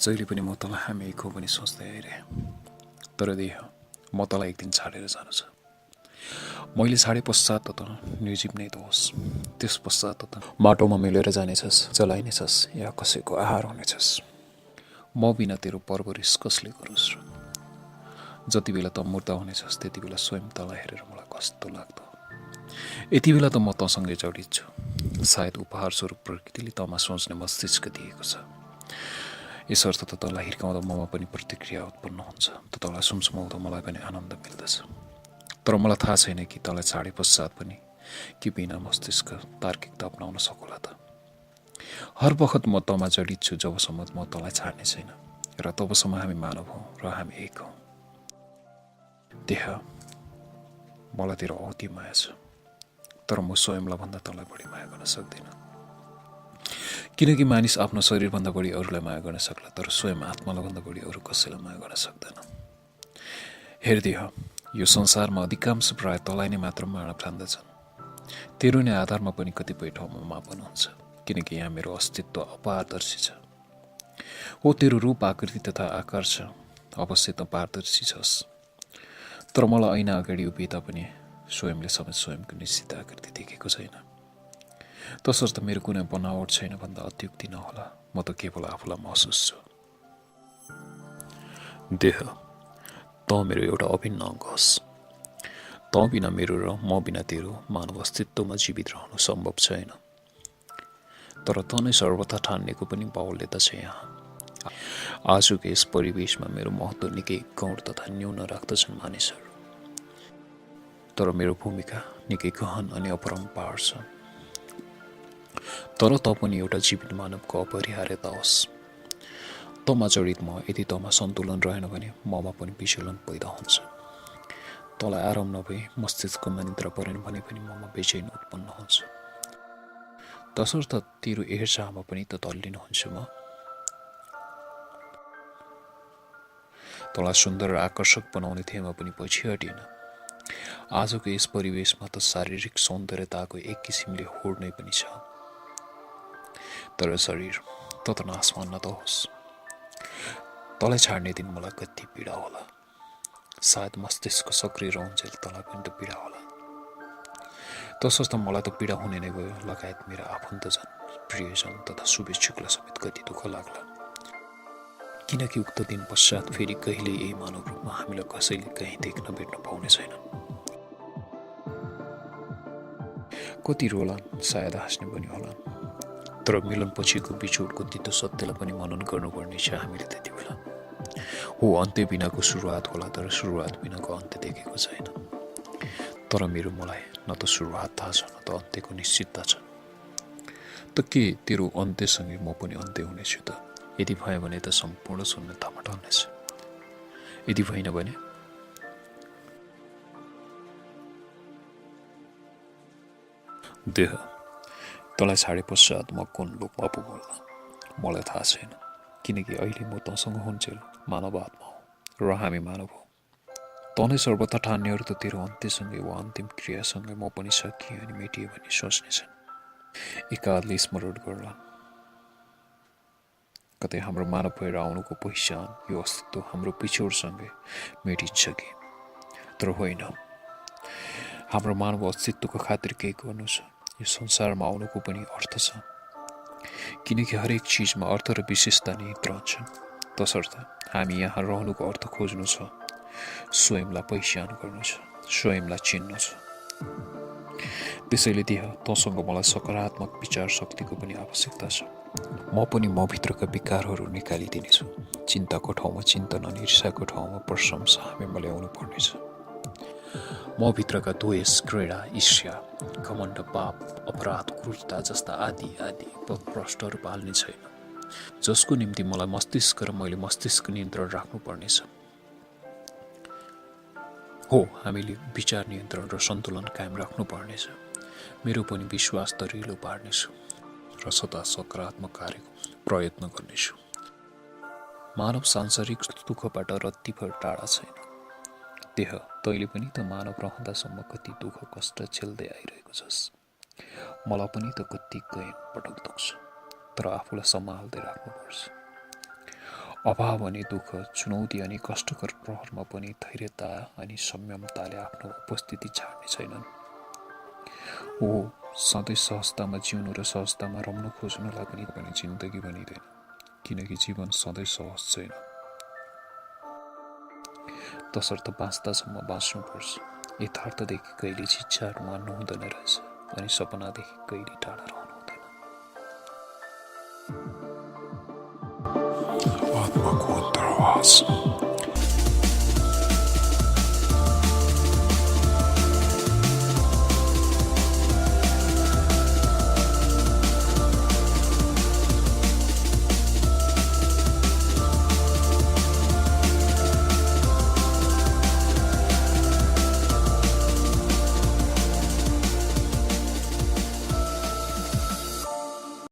जहिले पनि म तँलाई हामी एक हो पनि सोच्दै आइरहे। तर देह म तँलाई एक दिन छाडेर जानु छ। मैले छाडे पश्चात त निर्जीव नै त होस्, त्यस पश्चात त माटोमा मिलेर जानेछस्, जलाइनेछस् या कसैको आहार हुनेछस्। म बिना तेरो परवरिश कसले गरोस् र? जति बेला त मुर्दा हुनेछस् त्यति बेला स्वयं तँलाई हेरेर मलाई कस्तो लाग्दो। यति बेला त म तँसँगै जडित छु। सायद उपहार स्वरूप प्रकृतिले तँमा सोच्ने मस्तिष्क दिएको छ। यसर्थ त तँलाई हिर्काउँदा ममा पनि प्रतिक्रिया उत्पन्न हुन्छ, त तँलाई सुमसुमाउँदा मलाई पनि आनन्द मिल्दछ। तर मलाई थाहा छैन कि तँलाई छाडे पश्चात पनि कि बिना मस्तिष्क तार्किकता अपनाउन सकुला त। हर बखत म तँमा जडित छु जबसम्म म तँलाई छाड्ने छैन, र तबसम्म हामी मानव हौँ र हामी एक हौँ। देह मलाई तेरो औधी माया छ, तर म स्वयंलाई भन्दा तँलाई बढी माया गर्न सक्दिनँ। किनकि मानिस आफ्नो शरीरभन्दा बढी अरूलाई माया गर्न सक्ला, तर स्वयं आत्मालाई भन्दा बढी अरू कसैलाई माया गर्न सक्दैन। हेर देह, यो संसारमा अधिकांश प्राय तँलाई नै मात्र माया ठान्दछन्। तेरो नै आधारमा पनि कतिपय ठाउँमा मापन हुन्छ, किनकि यहाँ मेरो अस्तित्व अपारदर्शी छ। हो, तेरो रूप आकृति तथा आकार छ, अवश्य त पारदर्शी छस्। तर मलाई ऐना अगाडि उभिए तापनि स्वयंले समेत स्वयंको निश्चित आकृति देखेको छैन। तसर्थ मेरो कुनै बनावट छैन भन्दा अत्युक्ति नहोला। म त केवल आफूलाई महसुस छु। देह, तँ मेरो एउटा अभिन्न अङ्ग हस्। तँ बिना मेरो र म बिना तेरो मानव अस्तित्वमा जीवित रहनु सम्भव छैन। तर तँ नै सर्वथा ठान्नेको पनि बाहुल्यता छ यहाँ। आजको यस परिवेशमा मेरो महत्त्व निकै गौण तथा न्यून राख्दछन् मानिसहरू। तर मेरो भूमिका निकै गहन अनि अपरम्पार छ। तर तँ पनि एउटा जीवित मानवको अपरिहार्यता होस्। तँमा जडित म, यदि तँमा सन्तुलन रहेन भने ममा पनि विचलन पैदा हुन्छ। तँलाई आराम नभई मस्तिष्कमा निद्रा परेन भने पनि ममा बेचैन उत्पन्न हुन्छ। तसर्थ तेरो हेरचाहमा पनि त तल्लीन हुन्छु म। तँलाई सुन्दर र आकर्षक बनाउने थिएमा पनि पछि हटिन। आजको यस परिवेशमा त शारीरिक सौन्दर्यताको एक किसिमले होड नै पनि छ। तर शरीर त नाश मान्न त होस्। तँलाई छाड्ने दिन मलाई कति पीडा होला। सायद मस्तिष्क सक्रिय रहन्जेल तँलाई पनि त पीडा होला। तसर्थ मलाई त पीडा हुने नै भयो, लगायत मेरा आफन्तजन, प्रियजन तथा शुभेच्छुकलाई समेत कति दुःख लाग्ला। किनकि उक्त दिन पश्चात फेरि कहिले यही मानव रूपमा हामीलाई कसैले कहीँ देख्न भेट्न पाउने छैन। कति रोलान्, सायद हाँस्ने पनि होलान्। तर मिलनपछिको बिछोडको तितो सत्यलाई पनि मनन गर्नुपर्ने छ हामीले त्यति बेला। हो, अन्त्य बिनाको सुरुवात होला, तर सुरुवात बिनाको अन्त्य देखेको छैन। तर मेरो मलाई न त सुरुवात थाहा छ, न त अन्त्यको निश्चितता छ। त के तेरो अन्त्यसँगै म पनि अन्त्य हुनेछु त? यदि भयो भने त सम्पूर्ण शून्यतामा ढल्नेछ। यदि भएन भने देह, तँलाई छाडे पश्चात म कुन रूपमा पो बोल्ला मलाई थाहा छैन। किनकि अहिले म तँसँग हुन्जेल मानव आत्मा हो र हामी मानव हौ। तँ नै सर्वथा ठान्नेहरू त तेरो अन्त्यसँगै वा अन्तिम क्रियासँगै म पनि सकिएँ अनि मेटिएँ भनी सोच्नेछन्। एकाधले स्मरण गर्ला, कतै हाम्रो मानव भएर आउनुको पहिचान, यो अस्तित्व हाम्रो पिछोडसँगै मेटिन्छ कि? तर होइन, हाम्रो मानव अस्तित्वको खातिर केही गर्नु छ। यो संसारमा आउनुको पनि अर्थ छ, किनकि हरेक चिजमा अर्थ र विशेषता निहित रहन्छन्। तसर्थ हामी यहाँ रहनुको अर्थ खोज्नु छ, स्वयंलाई पहिचान गर्नु छ, स्वयंलाई चिन्नु छ। त्यसैले देह, तँसँग मलाई सकारात्मक विचार शक्तिको पनि आवश्यकता छ। म पनि म भित्रका विकारहरू निकालिदिनेछु। चिन्ताको ठाउँमा चिन्तन अनि ईर्ष्याको ठाउँमा प्रशंसा हामीमा ल्याउनु पर्नेछ। म भित्रका द्वेष, घृणा, ईर्ष्या, घमण्ड, पाप, अपराध, क्रूरता जस्ता आदि आदि प्रष्टहरू पाल्ने छैन, जसको निम्ति मलाई मस्तिष्क र मैले मस्तिष्क नियन्त्रण राख्नु पर्नेछ। हो, हामीले विचार नियन्त्रण र सन्तुलन कायम राख्नु पर्नेछ। मेरो पनि विश्वास दरिलो पार्नेछु र सदा सकारात्मक कार्यको प्रयत्न गर्नेछु। मानव सांसारिक दुःखबाट रत्तिभर टाढा छैन। देह, तैँले पनि त मानव रहँदासम्म कति दुःख कष्ट झेल्दै आइरहेको छस्। मलाई पनि त कति गैन पटक दुख्छ, तर आफूलाई सम्हाल्दै राख्नुपर्छ। अभाव अनि दुःख, चुनौती अनि कष्टकर प्रहरमा पनि धैर्यता अनि संयमताले आफ्नो उपस्थिति छाड्ने छैनन्। हो, सधैँ सहजतामा जिउनु र सहजतामा रम्न खोज्नुलाई पनि जिन्दगी भनिँदैन, किनकि जीवन सधैँ सहज छैन। तसर्थ बाँच्दासम्म बाँच्नुपर्छ। यथार्थदेखि कहिले इच्छाहरू मान्नु हुँदैन रहेछ, अनि सपनादेखि कहिले टाढा रहनु हुँदैन। आत्माको अन्तरवास।